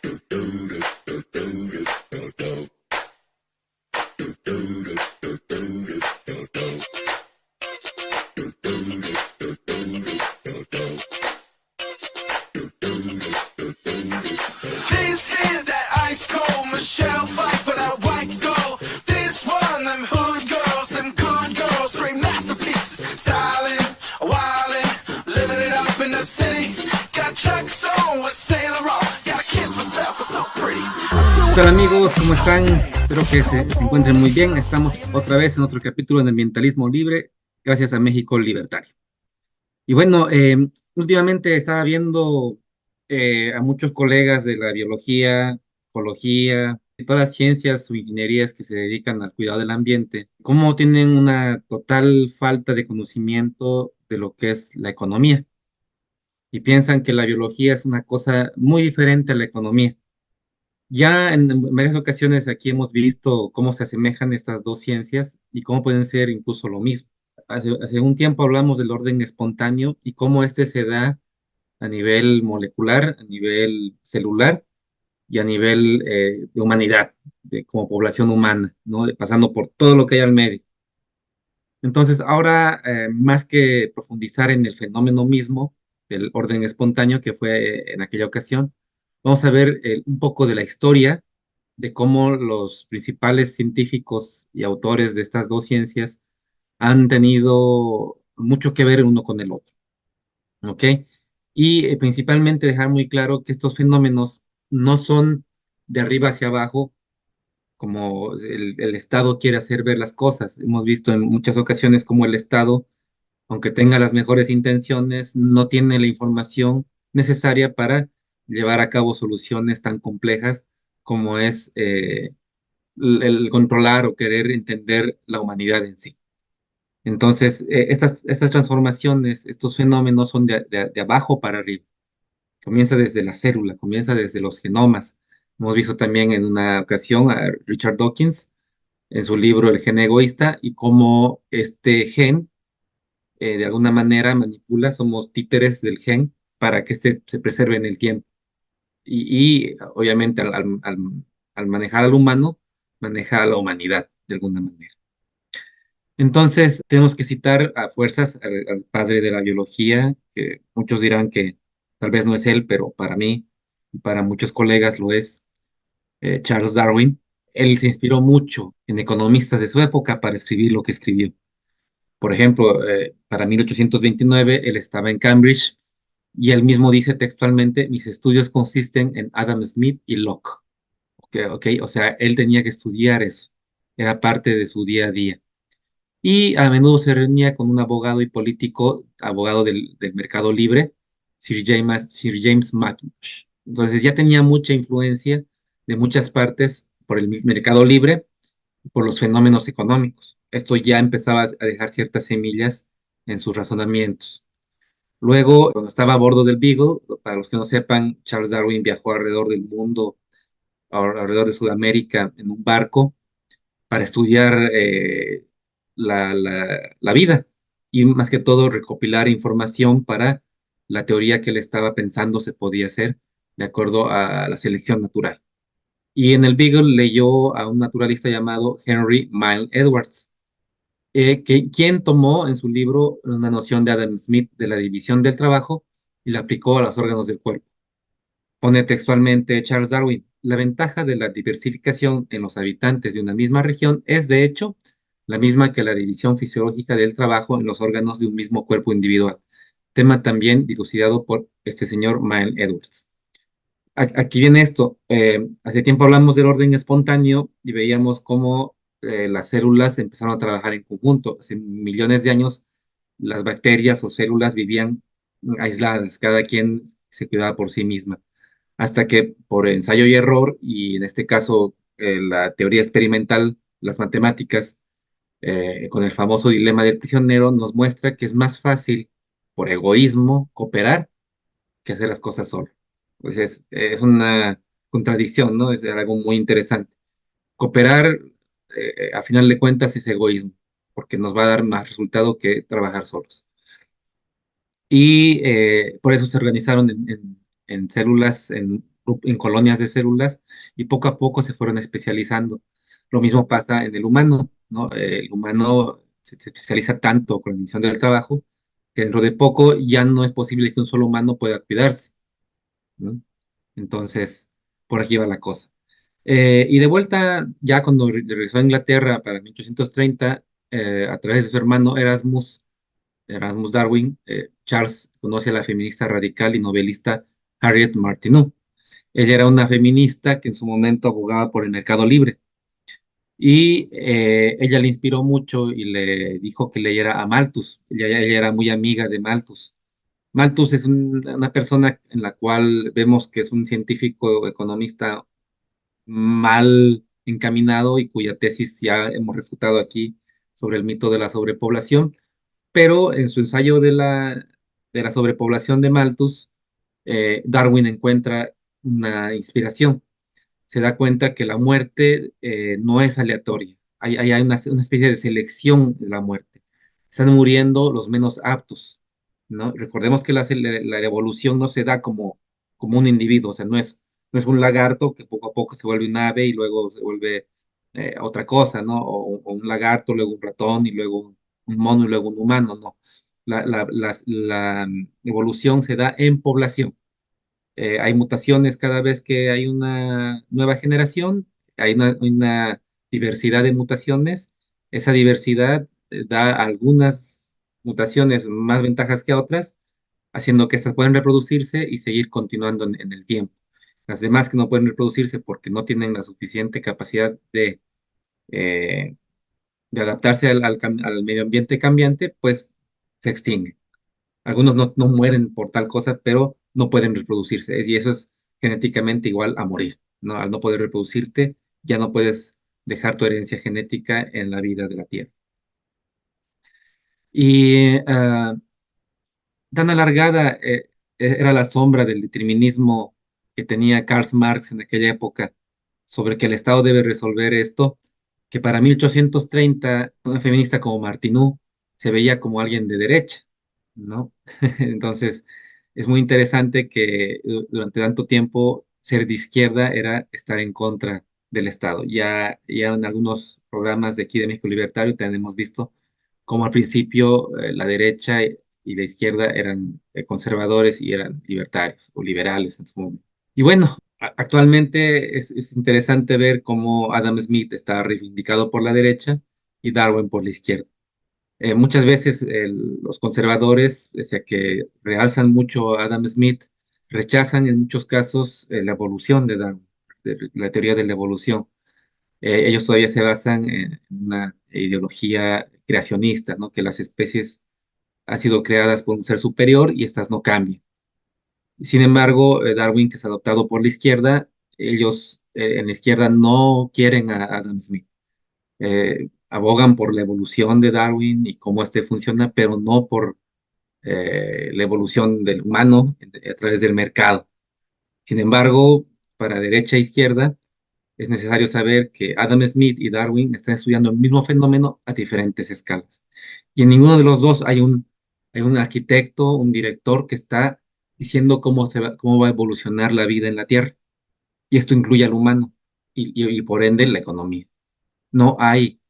This here, that ice cold Michelle fight for that white gold. This one, them hood girls, them good girls, straight masterpieces. Styling, wildin', living it up in the city. Got Chuck's on with Saint Laurent. Gotta kiss myself, it's so pretty. ¿Qué tal, amigos? ¿Cómo están? Espero que se encuentren muy bien. Estamos otra vez en otro capítulo de Ambientalismo Libre, gracias a México Libertario. Y bueno, últimamente estaba viendo a muchos colegas de la biología, ecología, de todas las ciencias o ingenierías que se dedican al cuidado del ambiente, cómo tienen una total falta de conocimiento de lo que es la economía. Y piensan que la biología es una cosa muy diferente a la economía. Ya en varias ocasiones aquí hemos visto cómo se asemejan estas dos ciencias y cómo pueden ser incluso lo mismo. Hace un tiempo hablamos del orden espontáneo y cómo este se da a nivel molecular, a nivel celular y a nivel de humanidad, como población humana, ¿no? Pasando por todo lo que hay al medio. Entonces, ahora, más que profundizar en el fenómeno mismo del orden espontáneo que fue en aquella ocasión, vamos a ver un poco de la historia de cómo los principales científicos y autores de estas dos ciencias han tenido mucho que ver uno con el otro, ¿ok? Y principalmente dejar muy claro que estos fenómenos no son de arriba hacia abajo, como el Estado quiere hacer ver las cosas. Hemos visto en muchas ocasiones como el Estado, aunque tenga las mejores intenciones, no tiene la información necesaria para llevar a cabo soluciones tan complejas como es el controlar o querer entender la humanidad en sí. Entonces, estas transformaciones, estos fenómenos son de abajo para arriba. Comienza desde la célula, comienza desde los genomas. Hemos visto también en una ocasión a Richard Dawkins en su libro El gen egoísta y cómo este gen de alguna manera manipula, somos títeres del gen para que este se preserve en el tiempo. Obviamente al manejar al humano, maneja a la humanidad de alguna manera. Entonces, tenemos que citar a fuerzas al padre de la biología, que muchos dirán que tal vez no es él, pero para mí y para muchos colegas lo es, Charles Darwin. Él se inspiró mucho en economistas de su época para escribir lo que escribió. Por ejemplo, para 1829 él estaba en Cambridge y él mismo dice textualmente, mis estudios consisten en Adam Smith y Locke. O sea, él tenía que estudiar eso, era parte de su día a día. Y a menudo se reunía con un abogado y político, abogado del mercado libre, Sir James Mackintosh. Entonces ya tenía mucha influencia de muchas partes por el mercado libre y por los fenómenos económicos. Esto ya empezaba a dejar ciertas semillas en sus razonamientos. Luego, cuando estaba a bordo del Beagle, para los que no sepan, Charles Darwin viajó alrededor del mundo, alrededor de Sudamérica, en un barco para estudiar la vida y más que todo recopilar información para la teoría que él estaba pensando se podía hacer de acuerdo a la selección natural. Y en el Beagle leyó a un naturalista llamado Henry Milne Edwards, quien tomó en su libro una noción de Adam Smith de la división del trabajo y la aplicó a los órganos del cuerpo. Pone textualmente Charles Darwin, la ventaja de la diversificación en los habitantes de una misma región es, de hecho, la misma que la división fisiológica del trabajo en los órganos de un mismo cuerpo individual, tema también dilucidado por este señor Milne Edwards. Aquí viene esto, hace tiempo hablamos del orden espontáneo y veíamos cómo las células empezaron a trabajar en conjunto. Hace millones de años las bacterias o células vivían aisladas, cada quien se cuidaba por sí misma hasta que por ensayo y error, y en este caso la teoría experimental, las matemáticas, con el famoso dilema del prisionero, nos muestra que es más fácil, por egoísmo, cooperar que hacer las cosas solo. Pues es una contradicción, ¿no? Es algo muy interesante. Cooperar, a final de cuentas, es egoísmo, porque nos va a dar más resultado que trabajar solos. Y por eso se organizaron en células, en en colonias de células y poco a poco se fueron especializando. Lo mismo pasa en el humano, ¿no? El humano se especializa tanto con la división del trabajo que dentro de poco ya no es posible que un solo humano pueda cuidarse, ¿no? Entonces, por aquí va la cosa. Y de vuelta, ya cuando regresó a Inglaterra para 1830, a través de su hermano Erasmus Darwin, Charles conoce a la feminista radical y novelista Harriet Martineau. Ella era una feminista que en su momento abogaba por el mercado libre y ella le inspiró mucho y le dijo que leyera a Malthus. Ella era muy amiga de Malthus. Malthus es una persona en la cual vemos que es un científico economista mal encaminado y cuya tesis ya hemos refutado aquí sobre el mito de la sobrepoblación, pero en su ensayo de la sobrepoblación de Malthus, Darwin encuentra una inspiración. Se da cuenta que la muerte no es aleatoria. Hay una especie de selección de la muerte. Están muriendo los menos aptos, ¿no? Recordemos que la evolución no se da como un individuo, o sea, no es un lagarto que poco a poco se vuelve un ave y luego se vuelve otra cosa, ¿no? O un lagarto, luego un ratón y luego un mono y luego un humano, no. La evolución se da en población. Hay mutaciones cada vez que hay una nueva generación, hay una diversidad de mutaciones. Esa diversidad da algunas mutaciones más ventajas que otras, haciendo que estas puedan reproducirse y seguir continuando en el tiempo. Las demás que no pueden reproducirse porque no tienen la suficiente capacidad eh, de adaptarse al medio ambiente cambiante, pues se extinguen. Algunos no mueren por tal cosa, pero no pueden reproducirse. Y eso es genéticamente igual a morir, ¿no? Al no poder reproducirte, ya no puedes dejar tu herencia genética en la vida de la Tierra. Y tan alargada era la sombra del determinismo que tenía Karl Marx en aquella época sobre que el Estado debe resolver esto, que para 1830 una feminista como Martineau se veía como alguien de derecha, ¿no? Entonces, es muy interesante que durante tanto tiempo ser de izquierda era estar en contra del Estado. Ya en algunos programas de aquí de México Libertario también hemos visto cómo al principio la derecha y la izquierda eran conservadores y eran libertarios o liberales en su momento. Y bueno, actualmente es interesante ver cómo Adam Smith está reivindicado por la derecha y Darwin por la izquierda. Muchas veces los conservadores, pese a que realzan mucho a Adam Smith, rechazan en muchos casos la evolución de Darwin, la teoría de la evolución. Ellos todavía se basan en una ideología creacionista, ¿no? Que las especies han sido creadas por un ser superior y estas no cambian. Sin embargo, Darwin, que es adoptado por la izquierda, ellos en la izquierda no quieren a Adam Smith. Abogan por la evolución de Darwin y cómo este funciona, pero no por la evolución del humano a través del mercado. Sin embargo, para derecha e izquierda, es necesario saber que Adam Smith y Darwin están estudiando el mismo fenómeno a diferentes escalas. Y en ninguno de los dos hay un arquitecto, un director que está diciendo cómo va a evolucionar la vida en la Tierra. Y esto incluye al humano y por ende la economía. No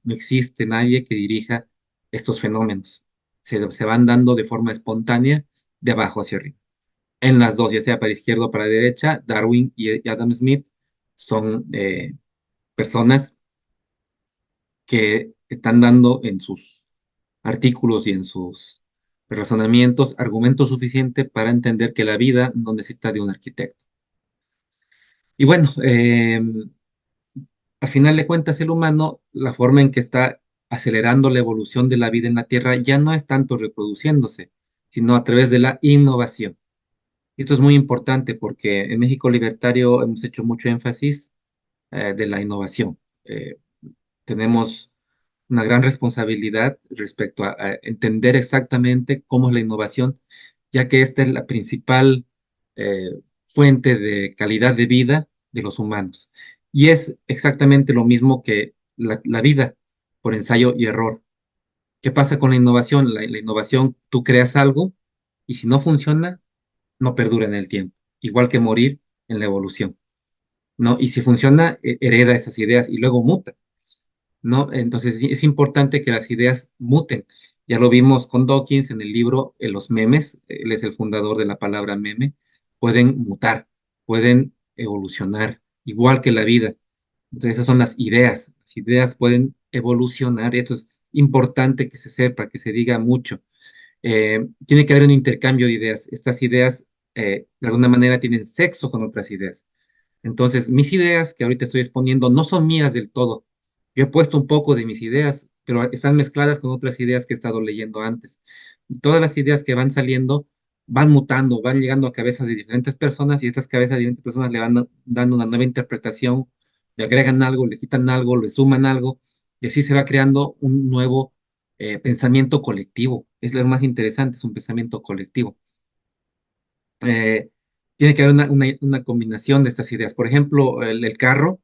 existe nadie que dirija estos fenómenos. Se van dando de forma espontánea de abajo hacia arriba. En las dos, ya sea para izquierda o para derecha, Darwin y Adam Smith son personas que están dando en sus artículos y en sus razonamientos argumentos suficientes para entender que la vida no necesita de un arquitecto. Y bueno, al final de cuentas, el humano, la forma en que está acelerando la evolución de la vida en la Tierra ya no es tanto reproduciéndose, sino a través de la innovación. Y esto es muy importante porque en México Libertario hemos hecho mucho énfasis de la innovación. Tenemos una gran responsabilidad respecto a entender exactamente cómo es la innovación, ya que esta es la principal eh, fuente de calidad de vida de los humanos. Y es exactamente lo mismo que la vida por ensayo y error. ¿Qué pasa con la innovación? La innovación, tú creas algo y si no funciona, no perdura en el tiempo. Igual que morir, en la evolución, ¿no? Y si funciona, hereda esas ideas y luego muta, ¿no? Entonces sí, es importante que las ideas muten. Ya lo vimos con Dawkins en el libro Los memes, él es el fundador de la palabra meme, pueden mutar, pueden evolucionar, igual que la vida. Entonces esas son las ideas pueden evolucionar, y esto es importante que se sepa, que se diga mucho. Tiene que haber un intercambio de ideas. Estas ideas, de alguna manera, tienen sexo con otras ideas. Entonces, mis ideas que ahorita estoy exponiendo no son mías del todo. Yo he puesto un poco de mis ideas, pero están mezcladas con otras ideas que he estado leyendo antes. Y todas las ideas que van saliendo van mutando, van llegando a cabezas de diferentes personas y estas cabezas de diferentes personas le van dando una nueva interpretación, le agregan algo, le quitan algo, le suman algo y así se va creando un nuevo pensamiento colectivo. Es lo más interesante, es un pensamiento colectivo. Eh, Tiene que haber una combinación de estas ideas. Por ejemplo, el carro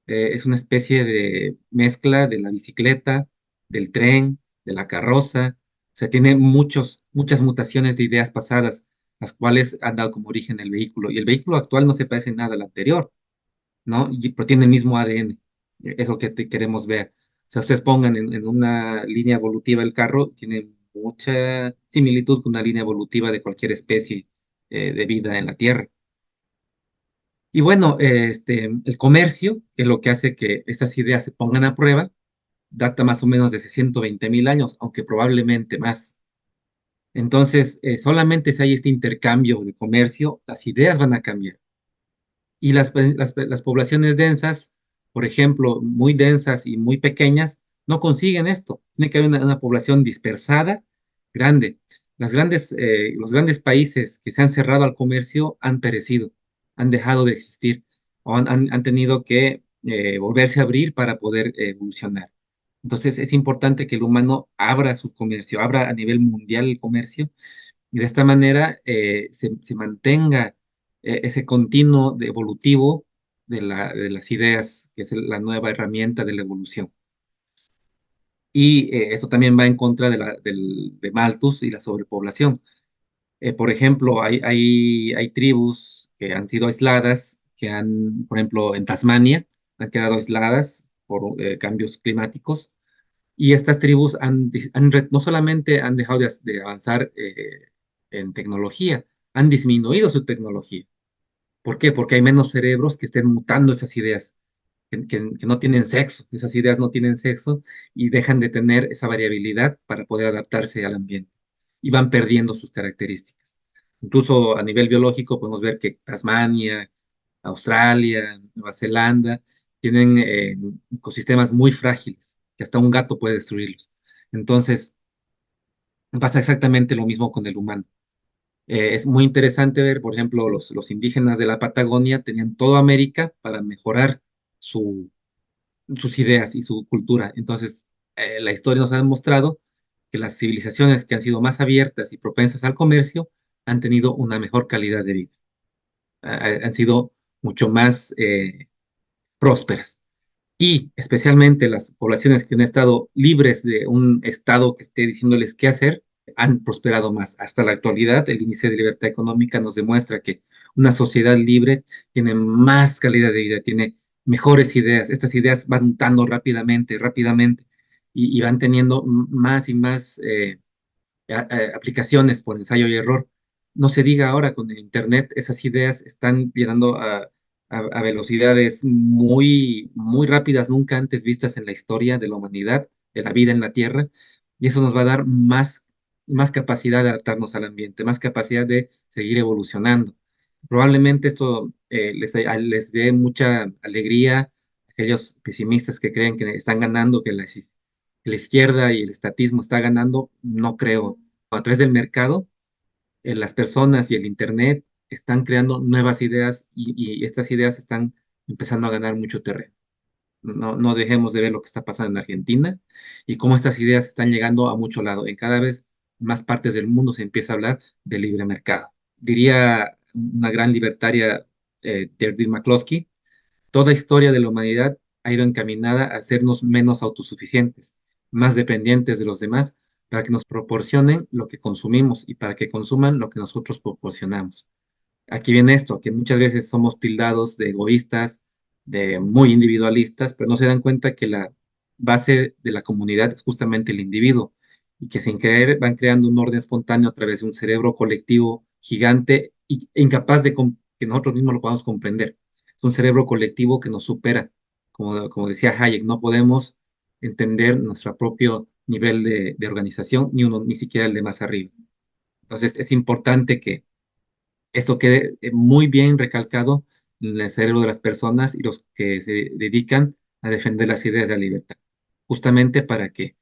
es una especie de mezcla de la bicicleta, del tren, de la carroza. O sea, tiene muchas mutaciones de ideas pasadas, las cuales han dado como origen el vehículo. Y el vehículo actual no se parece en nada al anterior, ¿no? Pero tiene el mismo ADN. Es lo que queremos ver. O sea, ustedes pongan en una línea evolutiva el carro, tiene mucha similitud con una línea evolutiva de cualquier especie de vida en la Tierra. Y bueno, el comercio, que es lo que hace que estas ideas se pongan a prueba, data más o menos de 120.000 años, aunque probablemente más. Entonces, solamente si hay este intercambio de comercio, las ideas van a cambiar. Y las poblaciones densas, por ejemplo, muy densas y muy pequeñas, no consiguen esto. Tiene que haber una población dispersada, grande. Los grandes países que se han cerrado al comercio han perecido, han dejado de existir o han tenido que volverse a abrir para poder evolucionar. Entonces es importante que el humano abra su comercio, abra a nivel mundial el comercio y de esta manera se mantenga ese continuo de evolutivo de las ideas, que es la nueva herramienta de la evolución. Y esto también va en contra de Malthus y la sobrepoblación. Por ejemplo, hay tribus que han sido aisladas, por ejemplo, en Tasmania, han quedado aisladas por cambios climáticos. Y estas tribus no solamente han dejado de avanzar en tecnología, han disminuido su tecnología. ¿Por qué? Porque hay menos cerebros que estén mutando esas ideas, que no tienen sexo. Esas ideas no tienen sexo y dejan de tener esa variabilidad para poder adaptarse al ambiente. Y van perdiendo sus características. Incluso a nivel biológico podemos ver que Tasmania, Australia, Nueva Zelanda, tienen ecosistemas muy frágiles, que hasta un gato puede destruirlos. Entonces, pasa exactamente lo mismo con el humano. Es muy interesante ver, por ejemplo, los indígenas de la Patagonia tenían toda América para mejorar su, sus ideas y su cultura. Entonces, la historia nos ha demostrado que las civilizaciones que han sido más abiertas y propensas al comercio han tenido una mejor calidad de vida, han sido mucho más prósperas. Y especialmente las poblaciones que han estado libres de un Estado que esté diciéndoles qué hacer, han prosperado más. Hasta la actualidad, el índice de libertad económica nos demuestra que una sociedad libre tiene más calidad de vida, tiene mejores ideas. Estas ideas van mutando rápidamente, rápidamente, y van teniendo más y más aplicaciones por ensayo y error. No se diga ahora con el Internet, esas ideas están llegando a velocidades muy rápidas, nunca antes vistas en la historia de la humanidad, de la vida en la Tierra, y eso nos va a dar más capacidad de adaptarnos al ambiente, más capacidad de seguir evolucionando. Probablemente esto les dé mucha alegría a aquellos pesimistas que creen que están ganando, que la izquierda y el estatismo está ganando, no creo. A través del mercado, las personas y el Internet están creando nuevas ideas y estas ideas están empezando a ganar mucho terreno. No dejemos de ver lo que está pasando en Argentina y cómo estas ideas están llegando a mucho lado. En cada vez más partes del mundo se empieza a hablar de libre mercado. Diría una gran libertaria, Deirdre McCloskey, toda historia de la humanidad ha ido encaminada a hacernos menos autosuficientes, más dependientes de los demás, para que nos proporcionen lo que consumimos y para que consuman lo que nosotros proporcionamos. Aquí viene esto, que muchas veces somos tildados de egoístas, de muy individualistas, pero no se dan cuenta que la base de la comunidad es justamente el individuo y que sin querer van creando un orden espontáneo a través de un cerebro colectivo gigante e incapaz de que nosotros mismos lo podamos comprender. Es un cerebro colectivo que nos supera. Como decía Hayek, no podemos entender nuestro propio nivel de organización, ni siquiera el de más arriba. Entonces es importante que esto quede muy bien recalcado en el cerebro de las personas y los que se dedican a defender las ideas de la libertad, justamente para que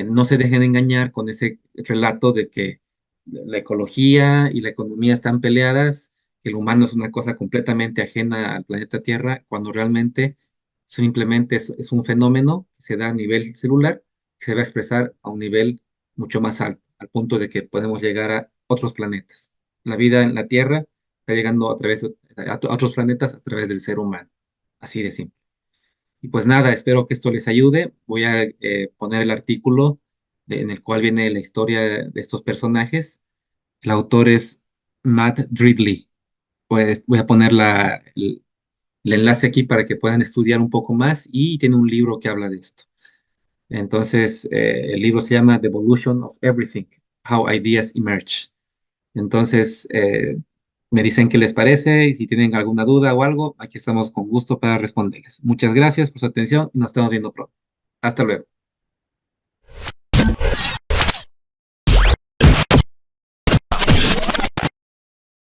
no se dejen engañar con ese relato de que la ecología y la economía están peleadas, que el humano es una cosa completamente ajena al planeta Tierra, cuando realmente simplemente es un fenómeno que se da a nivel celular, que se va a expresar a un nivel mucho más alto, al punto de que podemos llegar a otros planetas. La vida en la Tierra está llegando a otros planetas a través del ser humano, así de simple. Y pues nada, espero que esto les ayude. Voy a poner el artículo en el cual viene la historia de estos personajes. El autor es Matt Ridley. Pues voy a poner el enlace aquí para que puedan estudiar un poco más y tiene un libro que habla de esto. Entonces, el libro se llama The Evolution of Everything, How Ideas Emerge. Entonces, me dicen qué les parece y si tienen alguna duda o algo, aquí estamos con gusto para responderles. Muchas gracias por su atención y nos estamos viendo pronto. Hasta luego.